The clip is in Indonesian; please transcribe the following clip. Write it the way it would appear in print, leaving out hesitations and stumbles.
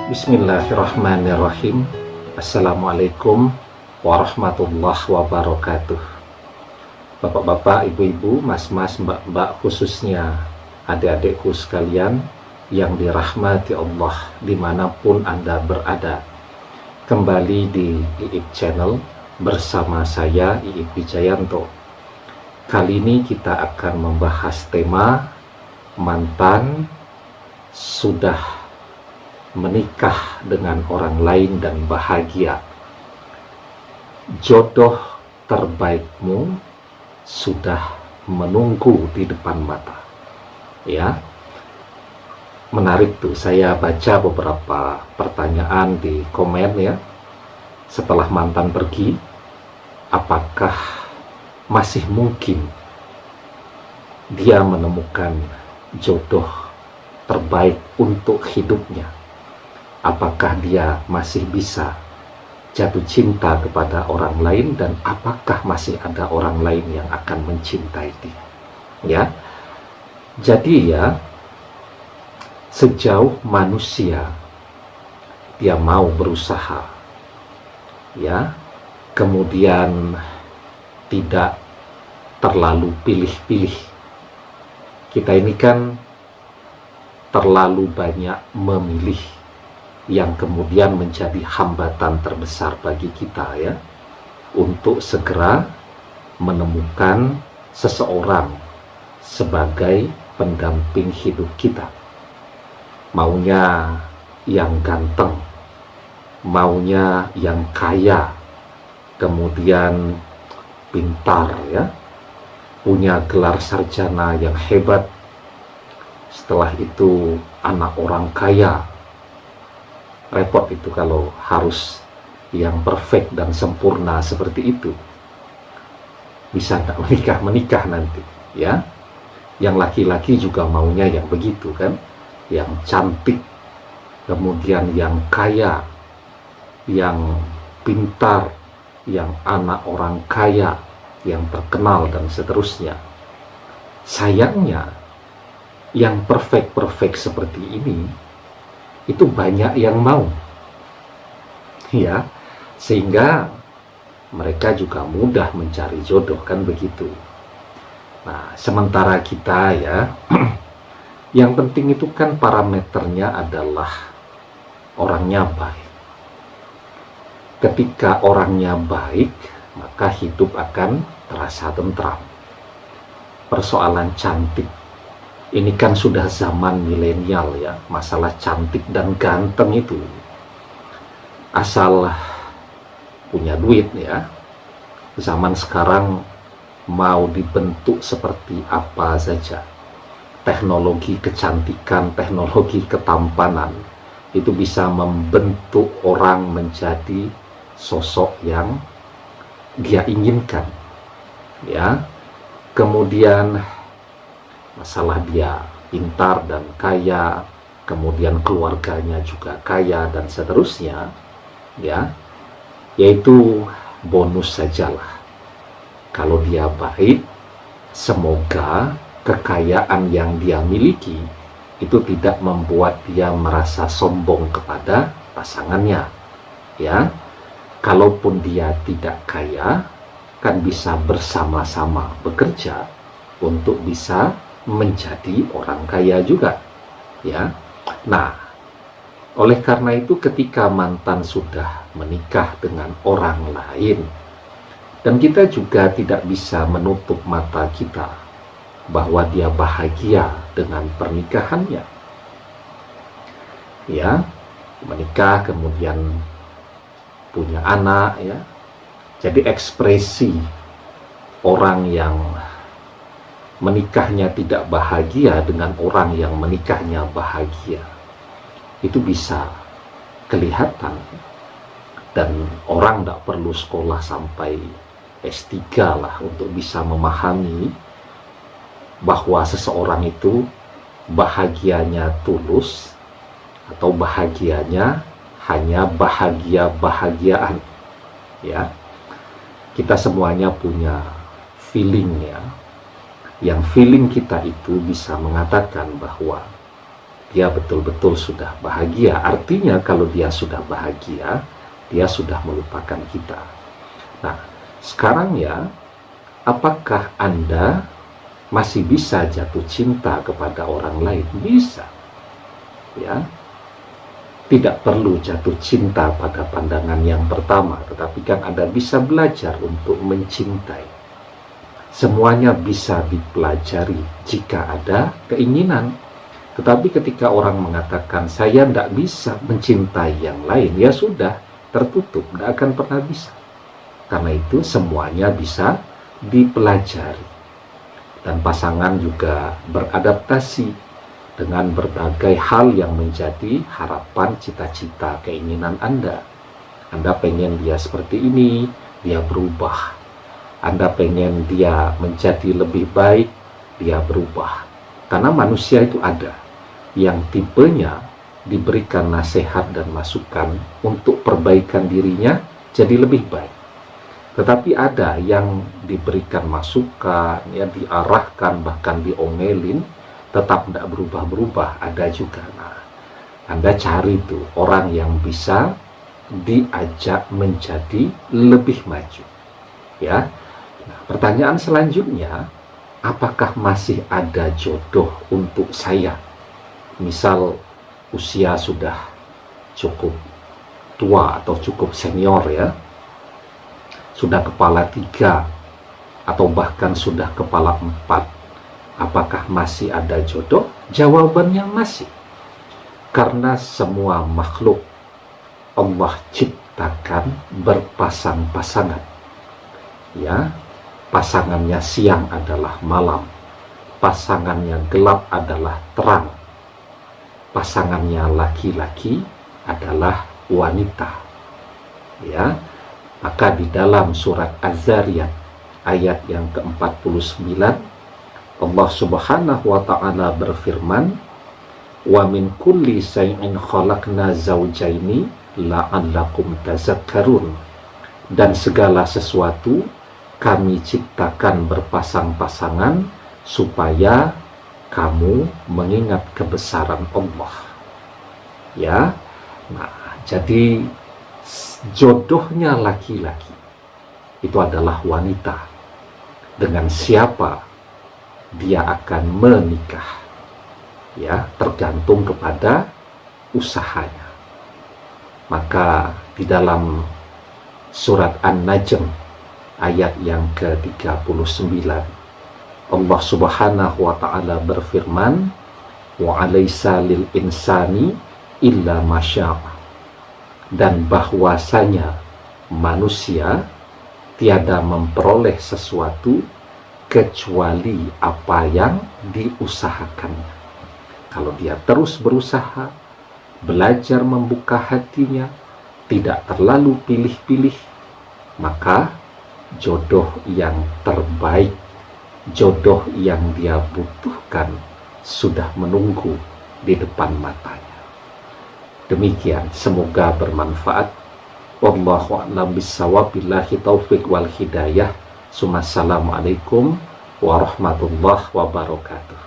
Bismillahirrahmanirrahim. Assalamualaikum warahmatullahi wabarakatuh. Bapak-bapak, ibu-ibu, mas-mas, mbak-mbak, khususnya adik-adikku sekalian yang dirahmati Allah dimanapun Anda berada. Kembali di IIP Channel bersama saya Iip Wijayanto. Kali ini kita akan membahas tema mantan sudah menikah dengan orang lain dan bahagia. Jodoh terbaikmu sudah menunggu di depan mata. Ya, menarik tuh. Saya baca beberapa pertanyaan di komen ya. Setelah mantan pergi, apakah masih mungkin dia menemukan jodoh terbaik untuk hidupnya? Apakah dia masih bisa jatuh cinta kepada orang lain, dan apakah masih ada orang lain yang akan mencintai dia? Ya, jadi ya, sejauh manusia dia mau berusaha, ya, kemudian tidak terlalu pilih-pilih. Kita ini kan terlalu banyak memilih, yang kemudian menjadi hambatan terbesar bagi kita ya, untuk segera menemukan seseorang sebagai pendamping hidup kita. Maunya yang ganteng, maunya yang kaya, kemudian pintar ya, punya gelar sarjana yang hebat, setelah itu anak orang kaya. Repot itu kalau harus yang perfect dan sempurna seperti itu. Bisa tak menikah nanti ya. Yang laki-laki juga maunya yang begitu kan, yang cantik, kemudian yang kaya, yang pintar, yang anak orang kaya, yang terkenal, dan seterusnya. Sayangnya yang perfect seperti ini itu banyak yang mau ya, sehingga mereka juga mudah mencari jodoh, kan begitu. Nah, sementara kita ya yang penting itu kan parameternya adalah orangnya baik. Ketika orangnya baik, maka hidup akan terasa tentram. Persoalan cantik ini kan sudah zaman milenial ya, masalah cantik dan ganteng itu. Asal punya duit ya. Zaman sekarang mau dibentuk seperti apa saja. Teknologi kecantikan, teknologi ketampanan itu bisa membentuk orang menjadi sosok yang dia inginkan. Ya. Kemudian masalah dia pintar dan kaya, kemudian keluarganya juga kaya dan seterusnya ya, yaitu bonus sajalah. Kalau dia baik, semoga kekayaan yang dia miliki itu tidak membuat dia merasa sombong kepada pasangannya ya. Kalaupun dia tidak kaya, kan bisa bersama-sama bekerja untuk bisa menjadi orang kaya juga ya. Nah, oleh karena itu ketika mantan sudah menikah dengan orang lain, dan kita juga tidak bisa menutup mata kita bahwa dia bahagia dengan pernikahannya ya, menikah kemudian punya anak ya. Jadi ekspresi orang yang menikahnya tidak bahagia dengan orang yang menikahnya bahagia itu bisa kelihatan, dan orang tidak perlu sekolah sampai S3 lah untuk bisa memahami bahwa seseorang itu bahagianya tulus atau bahagianya hanya bahagiaan ya. Kita semuanya punya feeling ya, yang feeling kita itu bisa mengatakan bahwa dia betul-betul sudah bahagia. Artinya kalau dia sudah bahagia, dia sudah melupakan kita. Nah, sekarang ya, apakah Anda masih bisa jatuh cinta kepada orang lain? Bisa. Ya. Tidak perlu jatuh cinta pada pandangan yang pertama, tetapi kan Anda bisa belajar untuk mencintai. Semuanya bisa dipelajari jika ada keinginan. Tetapi ketika orang mengatakan, saya tidak bisa mencintai yang lain, ya sudah, tertutup, tidak akan pernah bisa. Karena itu semuanya bisa dipelajari. Dan pasangan juga beradaptasi dengan berbagai hal yang menjadi harapan, cita-cita, keinginan Anda. Anda pengen dia seperti ini, dia berubah. Anda pengen dia menjadi lebih baik, dia berubah. Karena manusia itu ada yang tipenya diberikan nasihat dan masukan untuk perbaikan dirinya jadi lebih baik. Tetapi ada yang diberikan masukan, ya diarahkan, bahkan diomelin, tetap tidak berubah-berubah, ada juga. Nah, Anda cari tuh orang yang bisa diajak menjadi lebih maju. Ya. Nah, pertanyaan selanjutnya, apakah masih ada jodoh untuk saya? Misal usia sudah cukup tua atau cukup senior ya, sudah kepala 3 atau bahkan sudah kepala 4. Apakah masih ada jodoh? Jawabannya masih. Karena semua makhluk Allah ciptakan berpasang-pasangan. Ya, pasangannya siang adalah malam, pasangannya gelap adalah terang, pasangannya laki-laki adalah wanita. Ya, maka di dalam surat Az-Zariyat ayat yang ke-49 Allah Subhanahu wa taala berfirman, "Wa min kulli shay'in khalaqna zawjaini la'allakum tazakkarun." Dan segala sesuatu kami ciptakan berpasang-pasangan supaya kamu mengingat kebesaran Allah. Ya. Nah, jadi jodohnya laki-laki itu adalah wanita. Dengan siapa dia akan menikah, ya, tergantung kepada usahanya. Maka di dalam surat An-Najm ayat yang ke-39 Allah Subhanahu wa taala berfirman, wa alaysa lil insani illa masya'a. Dan bahwasanya manusia tiada memperoleh sesuatu kecuali apa yang diusahakannya. Kalau dia terus berusaha, belajar membuka hatinya, tidak terlalu pilih-pilih, maka jodoh yang terbaik, jodoh yang dia butuhkan sudah menunggu di depan matanya. Demikian, semoga bermanfaat. Wallahu a'lam bishawab, billahi taufiq wal hidayah. Assalamualaikum warahmatullahi wabarakatuh.